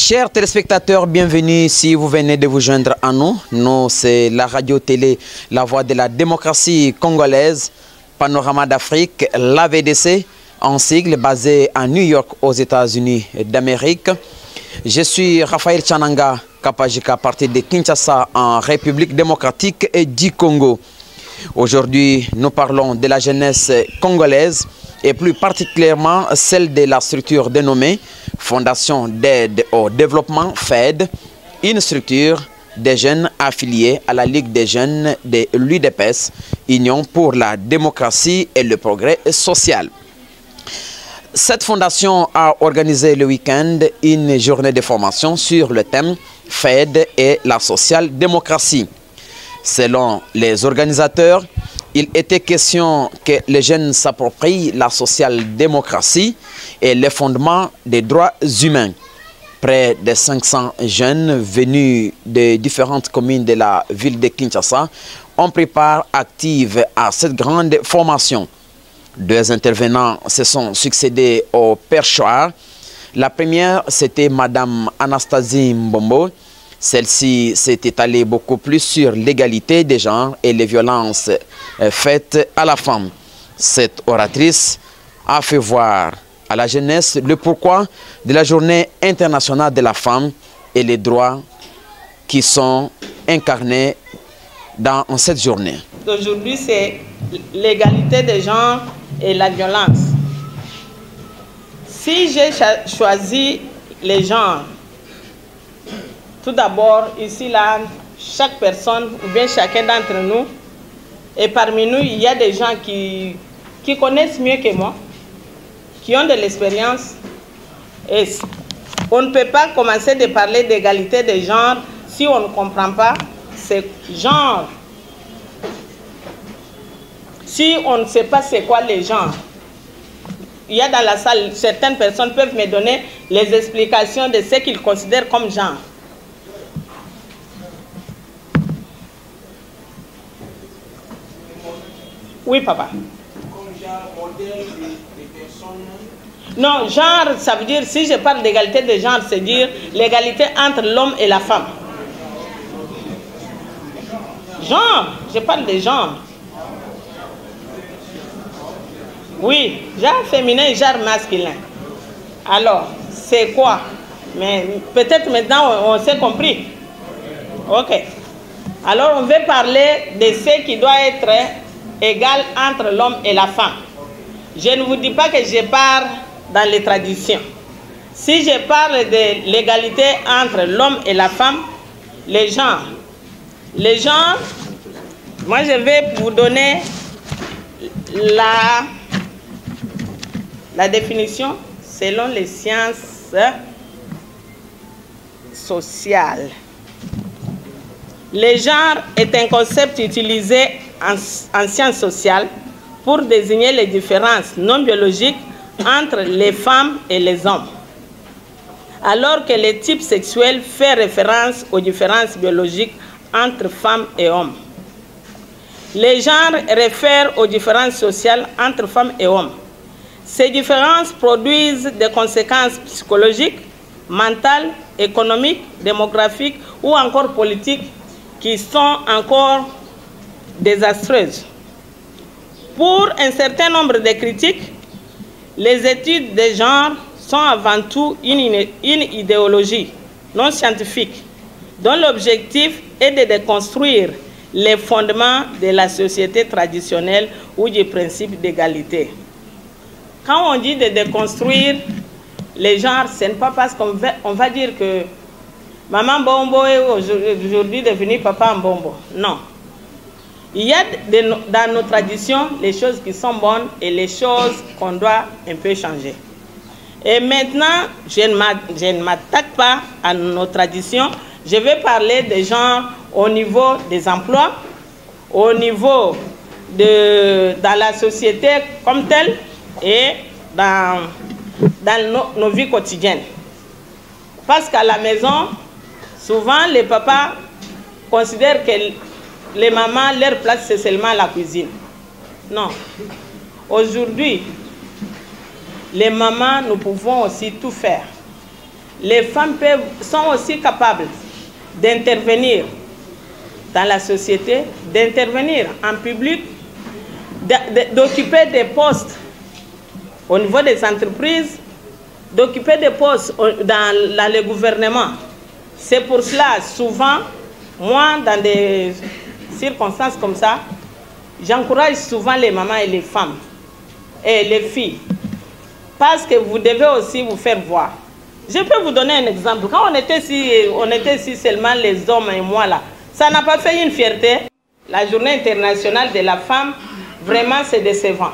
Chers téléspectateurs, bienvenue si vous venez de vous joindre à nous. Nous, c'est la radio-télé La Voix de la démocratie congolaise, Panorama d'Afrique, l'AVDC, en sigle basé à New York aux États-Unis d'Amérique. Je suis Raphaël Tchananga Kapajika, parti de Kinshasa en République démocratique du Congo. Aujourd'hui, nous parlons de la jeunesse congolaise et plus particulièrement celle de la structure dénommée Fondation d'aide au développement FAID, une structure des jeunes affiliés à la Ligue des jeunes de l'UDPS, Union pour la démocratie et le progrès social. Cette fondation a organisé le week-end une journée de formation sur le thème FAID et la social-démocratie. Selon les organisateurs, il était question que les jeunes s'approprient la social-démocratie et les fondements des droits humains. Près de 500 jeunes venus de différentes communes de la ville de Kinshasa ont pris part active à cette grande formation. Deux intervenants se sont succédés au perchoir. La première, c'était Madame Anastasie Mbombo. Celle-ci s'est étalée beaucoup plus sur l'égalité des genres et les violences faites à la femme. Cette oratrice a fait voir à la jeunesse le pourquoi de la journée internationale de la femme et les droits qui sont incarnés dans cette journée. Aujourd'hui, c'est l'égalité des genres et la violence. Si j'ai choisi les genres, tout d'abord, ici, là, chaque personne, ou bien chacun d'entre nous, et parmi nous, il y a des gens qui connaissent mieux que moi, qui ont de l'expérience. Et on ne peut pas commencer de parler d'égalité des genres si on ne comprend pas ces genres. Si on ne sait pas c'est quoi les genres. Il y a dans la salle, certaines personnes peuvent me donner les explications de ce qu'ils considèrent comme genre. Oui, papa. Comme genre modèle des personnes. Non, genre, ça veut dire, si je parle d'égalité de genre, c'est dire l'égalité entre l'homme et la femme. Genre, je parle de genre. Oui, genre féminin et genre masculin. Alors, c'est quoi? Mais peut-être maintenant, on s'est compris. Ok. Alors, on veut parler de ce qui doit être égal entre l'homme et la femme. Je ne vous dis pas que je parle dans les traditions. Si je parle de l'égalité entre l'homme et la femme, les genres, moi je vais vous donner la définition selon les sciences sociales. Le genre est un concept utilisé en sciences sociales pour désigner les différences non biologiques entre les femmes et les hommes, alors que le type sexuel fait référence aux différences biologiques entre femmes et hommes. Les genres réfèrent aux différences sociales entre femmes et hommes. Ces différences produisent des conséquences psychologiques, mentales, économiques, démographiques ou encore politiques qui sont encore désastreuses. Pour un certain nombre de critiques, les études de genre sont avant tout une idéologie non scientifique dont l'objectif est de déconstruire les fondements de la société traditionnelle ou du principe d'égalité. Quand on dit de déconstruire les genres, ce n'est pas parce qu'on va dire que maman Mbombo est aujourd'hui devenue papa Mbombo. Non. Il y a dans nos traditions les choses qui sont bonnes et les choses qu'on doit un peu changer. Et maintenant, je ne m'attaque pas à nos traditions. Je vais parler des genres au niveau des emplois, au niveau dans la société comme telle et dans nos vies quotidiennes. Parce qu'à la maison, souvent les papas considèrent que les mamans, leur place, c'est seulement la cuisine. Non. Aujourd'hui, les mamans, nous pouvons aussi tout faire. les femmes sont aussi capables d'intervenir dans la société, d'intervenir en public, d'occuper des postes au niveau des entreprises, d'occuper des postes dans le gouvernement. C'est pour cela, souvent, moi, dans des circonstances comme ça, j'encourage souvent les mamans et les femmes et les filles, parce que vous devez aussi vous faire voir. Je peux vous donner un exemple. Quand on était ici seulement les hommes et moi là, ça n'a pas fait une fierté. La journée internationale de la femme, vraiment c'est décevant.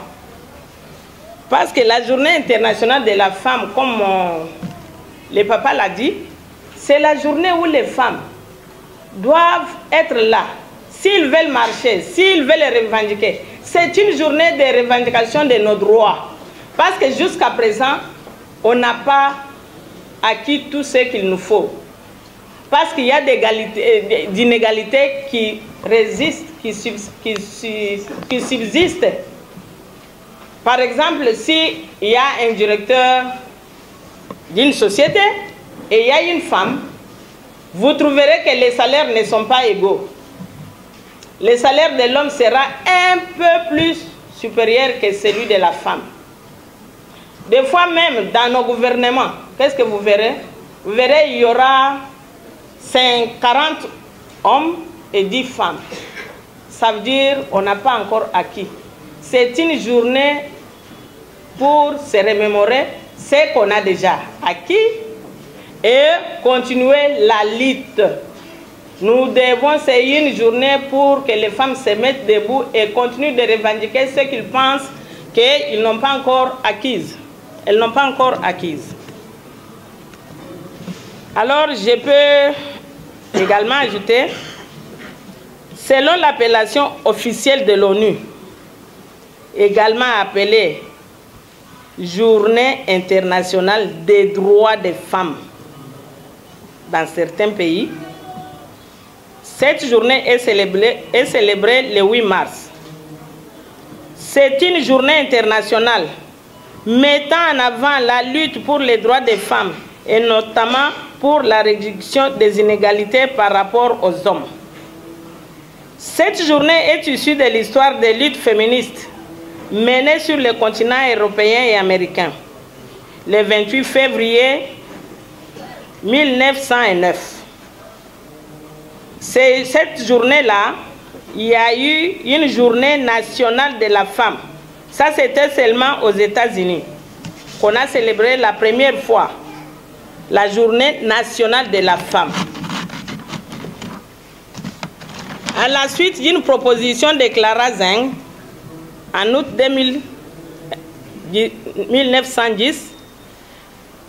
Parce que la journée internationale de la femme, comme le papa l'a dit, c'est la journée où les femmes doivent être là. S'ils veulent marcher, s'ils veulent revendiquer, c'est une journée de revendication de nos droits. Parce que jusqu'à présent, on n'a pas acquis tout ce qu'il nous faut. Parce qu'il y a des inégalités qui résistent, qui subsistent. Par exemple, s'il y a un directeur d'une société et il y a une femme, vous trouverez que les salaires ne sont pas égaux. Le salaire de l'homme sera un peu plus supérieur que celui de la femme. Des fois même, dans nos gouvernements, qu'est-ce que vous verrez? Vous verrez, il y aura 40 hommes et 10 femmes. Ça veut dire qu'on n'a pas encore acquis. C'est une journée pour se remémorer ce qu'on a déjà acquis et continuer la lutte. Nous devons, c'est une journée pour que les femmes se mettent debout et continuent de revendiquer ce qu'ils pensent qu'ils n'ont pas encore acquis. Elles n'ont pas encore acquise. Alors, je peux également ajouter, selon l'appellation officielle de l'ONU, également appelée Journée internationale des droits des femmes dans certains pays, cette journée est célébrée le 8 mars. C'est une journée internationale mettant en avant la lutte pour les droits des femmes et notamment pour la réduction des inégalités par rapport aux hommes. Cette journée est issue de l'histoire des luttes féministes menées sur le continent européen et américain. Le 28 février 1909. C'est cette journée-là, il y a eu une journée nationale de la femme. Ça, c'était seulement aux États-Unis qu'on a célébré la première fois la journée nationale de la femme. À la suite d'une proposition de Clara Zetkin, en août 1910,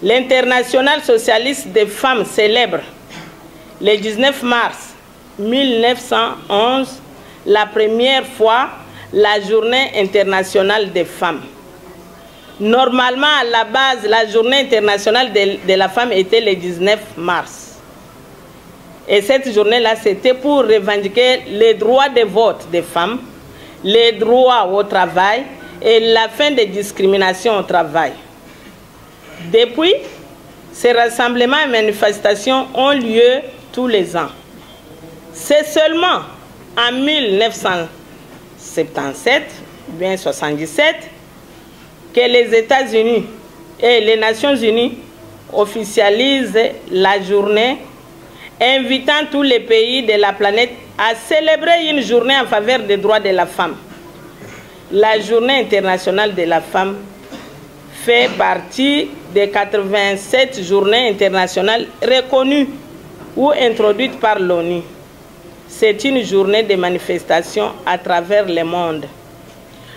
l'Internationale socialiste des femmes célèbre le 19 mars 1911 la première fois la journée internationale des femmes. Normalement, à la base, la journée internationale de la femme était le 19 mars. Et cette journée-là, c'était pour revendiquer les droits de vote des femmes, les droits au travail et la fin des discriminations au travail. Depuis, ces rassemblements et manifestations ont lieu tous les ans. C'est seulement en 1977, bien 77, que les États-Unis et les Nations Unies officialisent la journée, invitant tous les pays de la planète à célébrer une journée en faveur des droits de la femme. La journée internationale de la femme fait partie des 87 journées internationales reconnues ou introduites par l'ONU. C'est une journée de manifestation à travers le monde.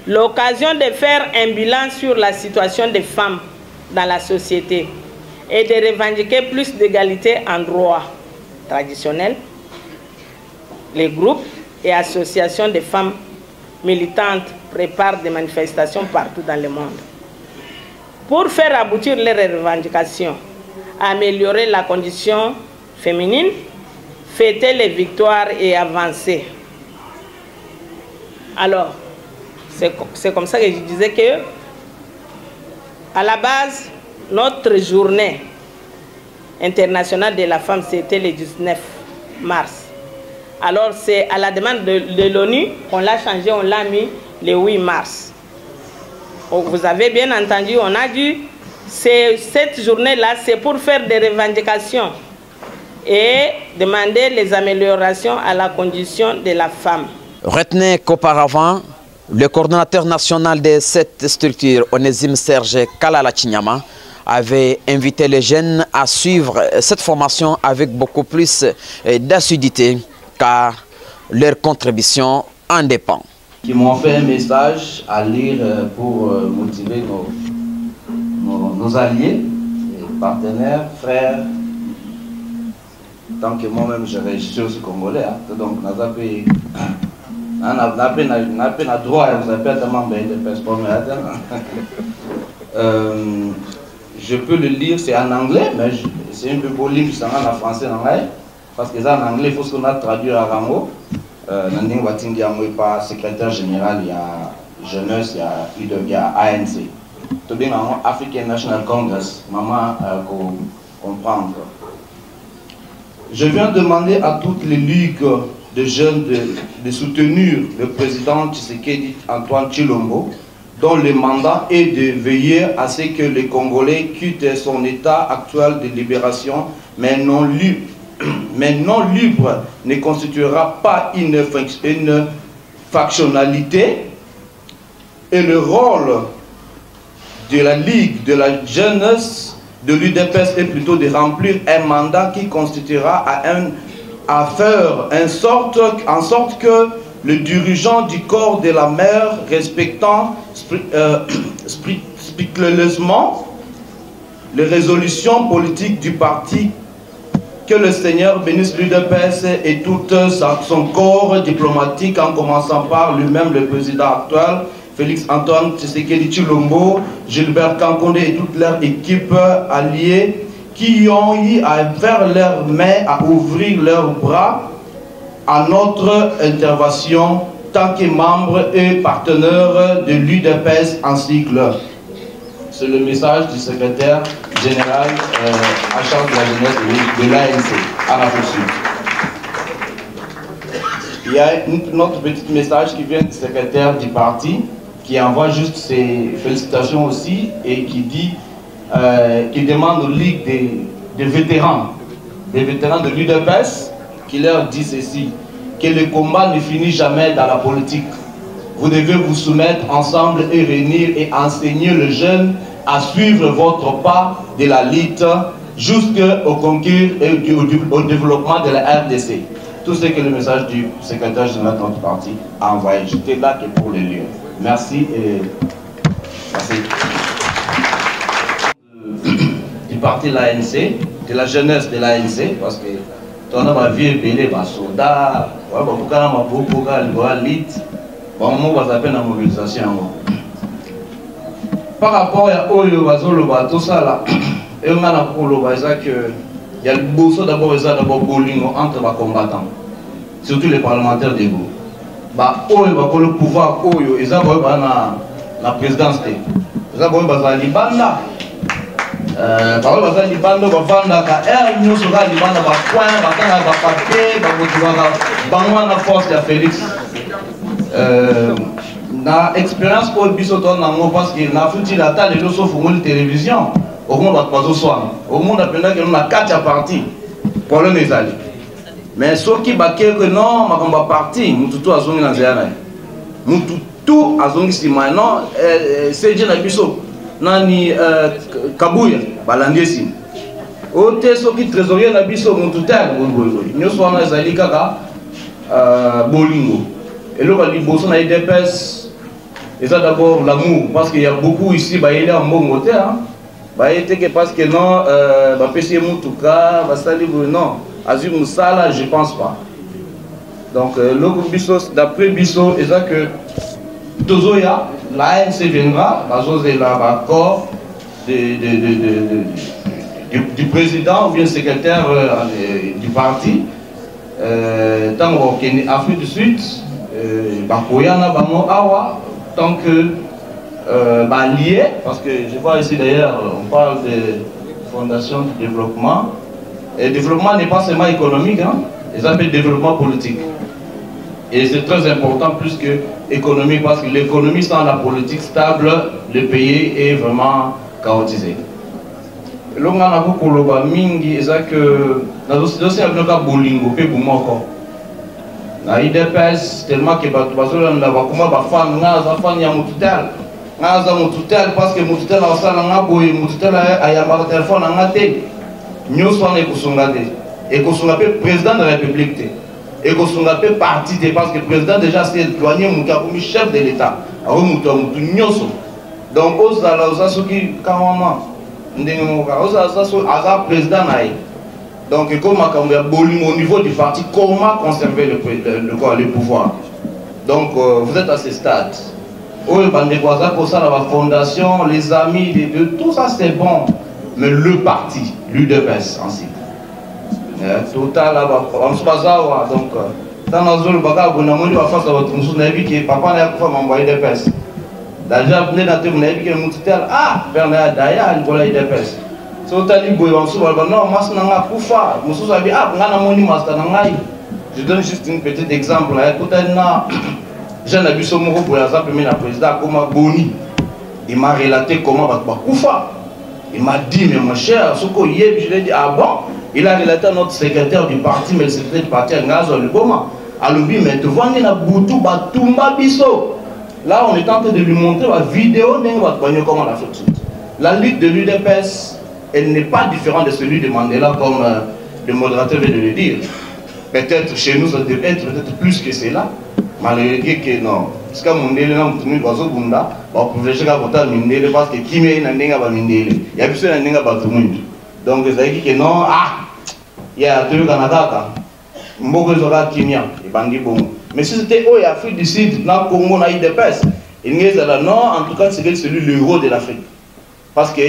L'occasion de faire un bilan sur la situation des femmes dans la société et de revendiquer plus d'égalité en droit traditionnel. Les groupes et associations de femmes militantes préparent des manifestations partout dans le monde. Pour faire aboutir les revendications, améliorer la condition féminine, fêter les victoires et avancer. Alors, c'est comme ça que je disais que, à la base, notre journée internationale de la femme, c'était le 19 mars. Alors c'est à la demande de l'ONU qu'on l'a changé, on l'a mis le 8 mars. Vous avez bien entendu, on a dit, cette journée-là, c'est pour faire des revendications et demander les améliorations à la condition de la femme. Retenez qu'auparavant, le coordonnateur national de cette structure, Onésime Serge Kalala-Chinyama, avait invité les jeunes à suivre cette formation avec beaucoup plus d'assiduité, car leur contribution en dépend. Qui m'ont fait un message à lire pour motiver nos alliés, partenaires, frères. Tant que moi-même je suis aussi congolais, donc on a droit à je peux le lire, c'est en anglais, mais c'est un peu beau lire, c'est en français, parce que ça en anglais, il faut qu'on a traduit à Rango. Nanding Watingi Amoué pas secrétaire général, il y a jeunesse, il y a ANC. Tout bien en African National Congress, maman comprendre. Je viens demander à toutes les ligues de jeunes de soutenir le président Tshisekedi Antoine Tshilombo, dont le mandat est de veiller à ce que les Congolais quittent son état actuel de libération, mais non libre ne constituera pas une factionnalité, et le rôle de la Ligue de la jeunesse de l'UDPS est plutôt de remplir un mandat qui constituera à faire en sorte que le dirigeant du corps de la mer, respectant scrupuleusement les résolutions politiques du parti, que le Seigneur bénisse l'UDPS et tout son corps diplomatique, en commençant par lui-même, le président actuel, Félix Antoine Tshisekedi Tshilombo, Gilbert Kankonde et toute leur équipe alliée, qui ont eu à faire leurs mains, à ouvrir leurs bras à notre intervention, tant que membres et partenaires de l'UDPS en cycle. C'est le message du secrétaire général en charge de la jeunesse de l'ANC à la poursuite. Il y a un autre petit message qui vient du secrétaire du parti, qui envoie juste ses félicitations aussi et qui dit, qui demande aux ligues des vétérans de l'UDPS, qui leur dit ceci, que le combat ne finit jamais dans la politique. Vous devez vous soumettre ensemble et réunir et enseigner les jeunes à suivre votre pas de la lutte jusqu'au conquête et au développement de la RDC. Tout ce que le message du secrétaire général de notre parti a envoyé. J'étais là que pour le lire. Merci et merci. Du parti de l'ANC, de la jeunesse de l'ANC, parce que on a ma vie belé, ma soldat, la mobilisation. Par rapport à Oyo Bazolo, tout ça là, et on a pour le que il y a le bourreau d'abord entre les combattants, surtout les parlementaires de Go. Oyo va pour le pouvoir, Oyo, ils ont la présidence. Ils ont Libanda. Par exemple, les bandes vont vendre nous sur les bandes va point, va papier, va force de Félix. Na expérience pour bisoton nango parce que na futi la table de l'osso pour la télévision. Au monde va pas au soir. Au monde a pendant que nous a 4 parties pour le les alliés. Mais ceux qui baquent que non, ma combat parti, nous tout azongi na zéana. Nous tout azongi si maintenant c'est déjà la biso. Nani Kabuya balandesi ote soki trésorier na biso mututel nyoso wana ezali kaka bolingo eloko liboso na UDPS eza d'abord l'amour parce qu'il y a beaucoup ici baeli en mbongo te baete que parce que non bapesi mutuka basali non azui musala je pense pas donc loko biso d'après biso eza que Tozoya, l'ANC viendra, l'accord du président ou bien secrétaire du parti. Tant qu'on Afrique du Sud, tant que lié, parce que je vois ici d'ailleurs, on parle de fondation de développement, Et le développement n'est pas seulement économique, hein, ils appellent développement politique. Et c'est très important plus que économique, parce que l'économie sans la politique stable, le pays est vraiment chaotisé. L'on a beaucoup de mingi, c'est que dans le dossier avec le bolingo, peu pour moi encore. Na IDPS tellement que bazola na bakuma bafana ngaza fanya mututel ngaza mututel parce que mututel asala ngaboy mututel ayamba téléphone ngate nyoso na ekusunga te ekusunga pe président de la république te ekusunga pe parti te parce que président déjà s'est éloigné muta comme chef de l'état awo mutu nyoso donc ozala ozasoki kamama ndenge moka ozala aza président na donc, comme au niveau du parti, comment conserver le pouvoir? Donc, vous êtes à ce stade. La fondation, les amis, tout ça c'est bon. Mais le parti, l'UDPS, ainsi. Total, on se passe là, donc, dans la zone, on va faire votre monsieur, on a vu que papa n'a pas m'envoyer des pèses. Déjà, venez dans le monde, on a vu ah, Bernard Daya, il voit des pèses. Je donne juste un petit exemple. J'ai un abus pour le président Boni. Il m'a relaté comment il m'a dit, mais mon cher, ce que je lui ai dit, ah bon? Il a relaté à notre secrétaire du parti, mais le secrétaire du parti a Ngazo le Goma. Alors lui, mais tu vois, il a Boutou, Batumba Bisso. Là, on est en train de lui montrer la vidéo, comment on a fait. La lutte de l'UDPS, elle n'est pas différente de celui de Mandela, comme le modérateur vient de le dire. Peut-être chez nous, ça devait être peut-être plus que cela. Malgré que non. Parce que Mandela, on a tenu le Bunda, on pouvait chercher à voter Mandela parce que qui m'est un n'enga Mandela. Il y a plus un n'enga Batumundu. Donc, vous avez dit que non, ah, il y a deux Canada. Mboko Zora Kimia, et Bandi Bon. Mais si c'était au Afrique du Sud, dans le Congo, on a eu des pèses. Il n'y a pas non, en tout cas, c'est celui le héros de l'Afrique. Parce que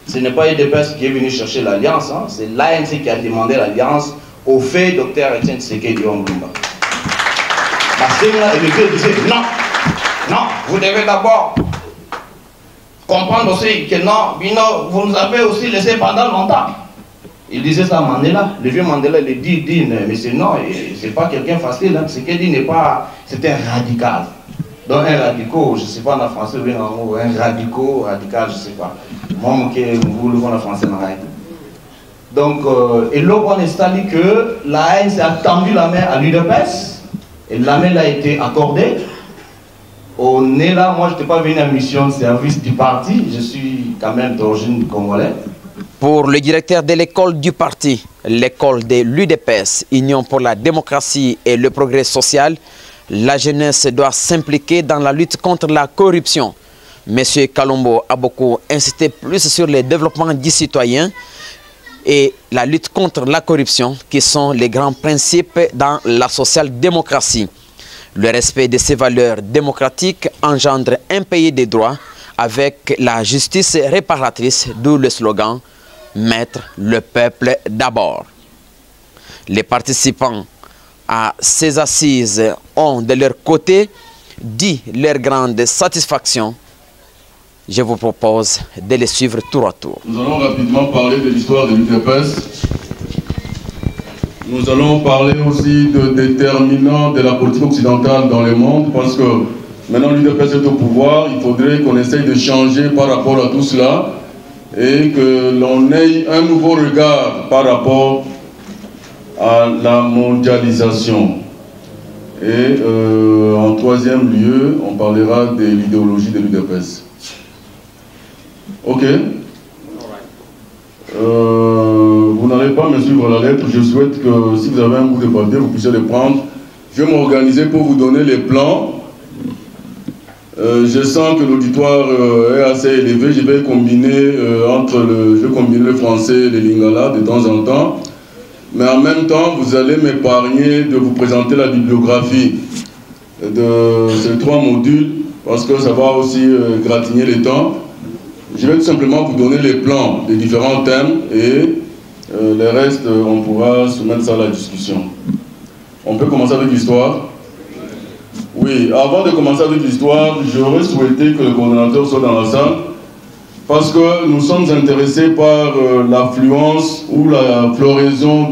ce n'est pas UDPS qui est venu chercher l'alliance, hein. C'est l'ANC qui a demandé l'alliance au fait Dr Etienne Tshisekedi Lumumba. Parce que le disait non, non, vous devez d'abord comprendre aussi que non, Bino, vous nous avez aussi laissé pendant longtemps. Il disait ça à Mandela, le vieux Mandela il dit mais c'est non, c'est pas quelqu'un facile, hein. Tshisekedi n'est pas, c'est un radical. Donc un radical, je ne sais pas en français, un radical, je ne sais pas. Moi, vous le en français. Donc, et là, on est dit que la ANC a tendu la main à l'UDPS, et la main a été accordée. On est là, moi je n'étais pas venu en mission de service du parti, je suis quand même d'origine congolaise. Pour le directeur de l'école du parti, l'école de l'UDPS, Union pour la démocratie et le progrès social, la jeunesse doit s'impliquer dans la lutte contre la corruption. Monsieur Kalombo a beaucoup insisté plus sur le développement du citoyen et la lutte contre la corruption qui sont les grands principes dans la social-démocratie. Le respect de ces valeurs démocratiques engendre un pays des droits avec la justice réparatrice, d'où le slogan « Mettre le peuple d'abord ». Les participants à ces assises ont de leur côté dit leur grande satisfaction. Je vous propose de les suivre tour à tour. Nous allons rapidement parler de l'histoire de l'UDPS. Nous allons parler aussi de déterminants de la politique occidentale dans le monde, parce que maintenant l'UDPS est au pouvoir, il faudrait qu'on essaye de changer par rapport à tout cela et que l'on ait un nouveau regard par rapport à la mondialisation. Et en troisième lieu, on parlera de l'idéologie de l'UDPS. Ok. Vous n'allez pas me suivre la lettre. Je souhaite que si vous avez un bout de papier, vous puissiez le prendre. Je vais m'organiser pour vous donner les plans. Je sens que l'auditoire est assez élevé. Je vais combiner le français et le lingala de temps en temps. Mais en même temps, vous allez m'épargner de vous présenter la bibliographie de ces 3 modules, parce que ça va aussi gratigner les temps. Je vais tout simplement vous donner les plans des différents thèmes et le reste, on pourra soumettre ça à la discussion. On peut commencer avec l'histoire. Oui, avant de commencer avec l'histoire, j'aurais souhaité que le coordonnateur soit dans la salle parce que nous sommes intéressés par l'affluence ou la floraison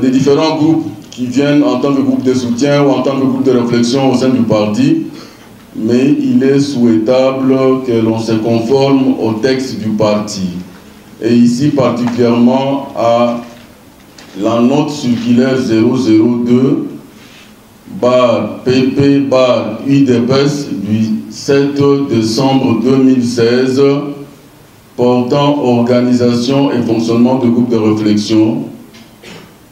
des différents groupes qui viennent en tant que groupe de soutien ou en tant que groupe de réflexion au sein du parti. Mais il est souhaitable que l'on se conforme au texte du parti. Et ici particulièrement à la note circulaire 002 PP UDPS du 7 décembre 2016 portant organisation et fonctionnement de groupes de réflexion,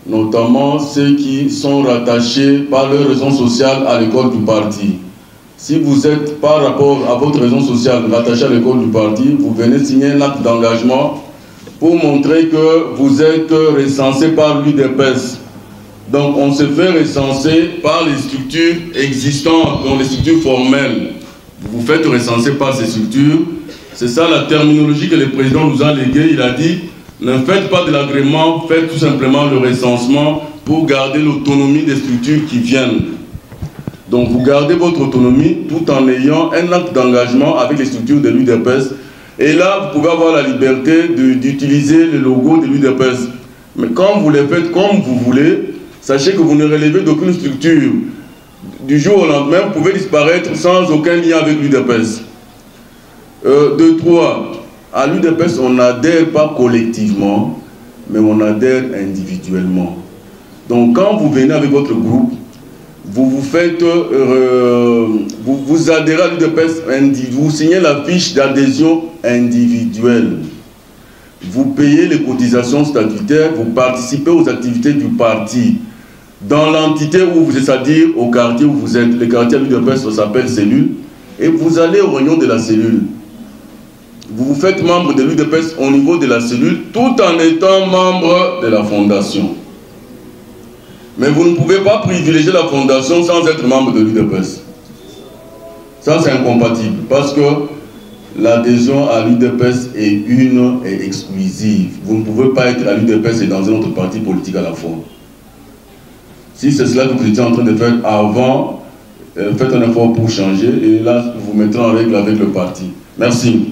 notamment ceux qui sont rattachés par leur raison sociale à l'école du parti. Si vous êtes par rapport à votre raison sociale rattaché à l'école du parti, vous venez signer un acte d'engagement pour montrer que vous êtes recensé par l'UDPS. Donc on se fait recenser par les structures existantes, donc les structures formelles. Vous vous faites recenser par ces structures. C'est ça la terminologie que le président nous a léguée. Il a dit, ne faites pas de l'agrément, faites tout simplement le recensement pour garder l'autonomie des structures qui viennent. Donc vous gardez votre autonomie tout en ayant un acte d'engagement avec les structures de l'UDPS. Et là, vous pouvez avoir la liberté d'utiliser le logo de l'UDPS. Mais quand vous le faites comme vous voulez, sachez que vous ne relevez d'aucune structure. Du jour au lendemain, vous pouvez disparaître sans aucun lien avec l'UDPS. 2, 3. À l'UDPS, on n'adhère pas collectivement, mais on adhère individuellement. Donc quand vous venez avec votre groupe, vous adhérez à l'UDPS, vous signez la fiche d'adhésion individuelle. Vous payez les cotisations statutaires, vous participez aux activités du parti. Dans l'entité où vous êtes, c'est-à-dire au quartier où vous êtes, le quartier à l'UDPS s'appelle cellule, et vous allez aux réunions de la cellule. Vous vous faites membre de l'UDPS au niveau de la cellule, tout en étant membre de la fondation. Mais vous ne pouvez pas privilégier la fondation sans être membre de l'UDPS. Ça, c'est incompatible, parce que l'adhésion à l'UDPS est une et exclusive. Vous ne pouvez pas être à l'UDPS et dans un autre parti politique à la fois. Si c'est cela que vous étiez en train de faire avant, faites un effort pour changer et là, vous mettrez en règle avec le parti. Merci.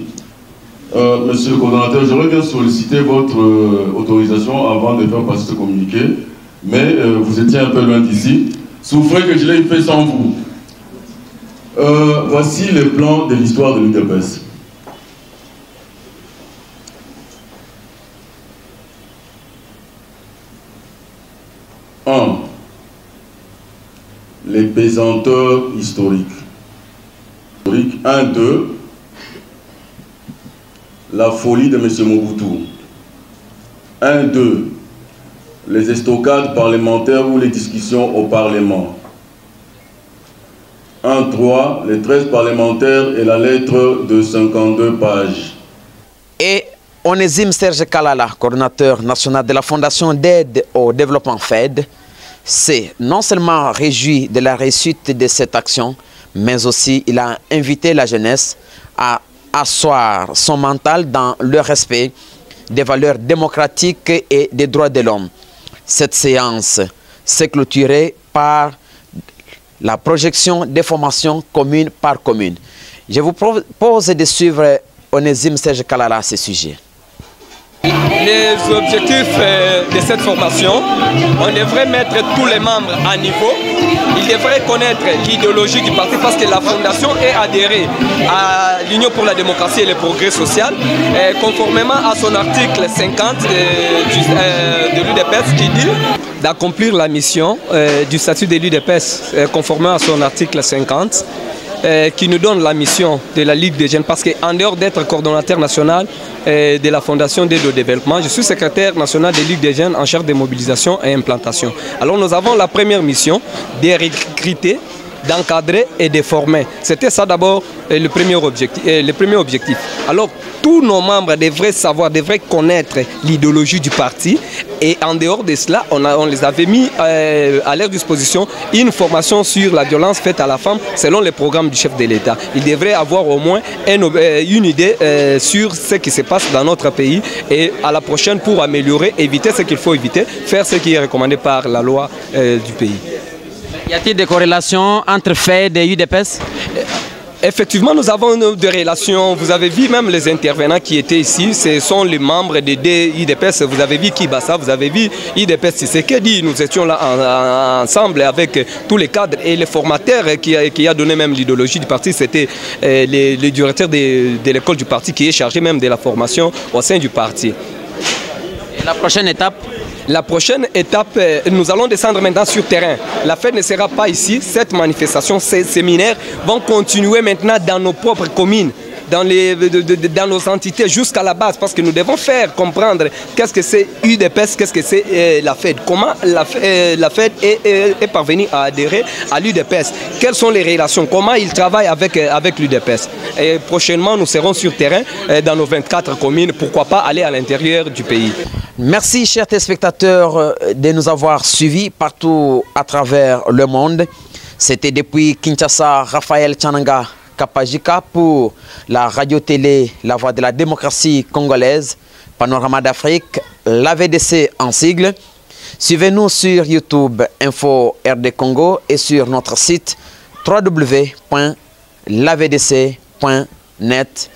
Monsieur le coordonnateur, j'aurais bien sollicité votre autorisation avant de faire passer ce communiqué, mais vous étiez un peu loin d'ici. Souffrez que je l'ai fait sans vous. Voici le plan de l'histoire de l'UDPS. Les pesanteurs historiques. 1, 2. La folie de M. Mobutu. 1, 2. Les estocades parlementaires ou les discussions au Parlement. 1, 3. Les 13 parlementaires et la lettre de 52 pages. Et Onésime Serge Kalala, coordonnateur national de la Fondation d'aide au développement FAID, s'est non seulement réjoui de la réussite de cette action, mais aussi il a invité la jeunesse à asseoir son mental dans le respect des valeurs démocratiques et des droits de l'homme. Cette séance s'est clôturée par la projection des formations commune par commune. Je vous propose de suivre Onésime Serge Kalala à ce sujet. Les objectifs de cette formation, on devrait mettre tous les membres à niveau. Ils devraient connaître l'idéologie du parti parce que la fondation est adhérée à l'Union pour la démocratie et le progrès social, conformément à son article 50 de l'UDPS qui dit d'accomplir la mission du statut de l'UDPS, conformément à son article 50. Qui nous donne la mission de la Ligue des jeunes, parce qu'en dehors d'être coordonnateur national de la Fondation d'aide au développement, je suis secrétaire national de la Ligue des jeunes en charge de mobilisation et implantation. Alors nous avons la première mission de recruter, d'encadrer et de former. C'était ça d'abord le premier objectif. Alors tous nos membres devraient savoir, devraient connaître l'idéologie du parti, et en dehors de cela, on les avait mis à leur disposition une formation sur la violence faite à la femme selon les programmes du chef de l'État. Ils devraient avoir au moins une idée sur ce qui se passe dans notre pays, et à la prochaine pour améliorer, éviter ce qu'il faut éviter, faire ce qui est recommandé par la loi du pays. Y a-t-il des corrélations entre FAID et UDPS? Effectivement, nous avons des relations. Vous avez vu même les intervenants qui étaient ici, ce sont les membres de l'IDPS. Vous avez vu Kibassa, vous avez vu l'IDPS Tshisekedi. Nous étions là ensemble avec tous les cadres et les formateurs qui a donné même l'idéologie du parti. C'était le directeur de l'école du parti qui est chargé même de la formation au sein du parti. Et la prochaine étape? La prochaine étape, nous allons descendre maintenant sur terrain. La fête ne sera pas ici. Cette manifestation, ces séminaires vont continuer maintenant dans nos propres communes, dans nos entités jusqu'à la base, parce que nous devons faire comprendre qu'est-ce que c'est UDPS, qu'est-ce que c'est la fête, comment la fête est parvenue à adhérer à l'UDPS, quelles sont les relations, comment ils travaillent avec l'UDPS. Et prochainement, nous serons sur terrain dans nos 24 communes, pourquoi pas aller à l'intérieur du pays. Merci, chers téléspectateurs, de nous avoir suivis partout à travers le monde. C'était depuis Kinshasa, Raphaël Tchananga Kapajika pour la radio-télé La Voix de la démocratie congolaise, Panorama d'Afrique, l'AVDC en sigle. Suivez-nous sur YouTube Info RD Congo et sur notre site www.lavdc.net.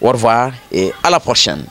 Au revoir et à la prochaine.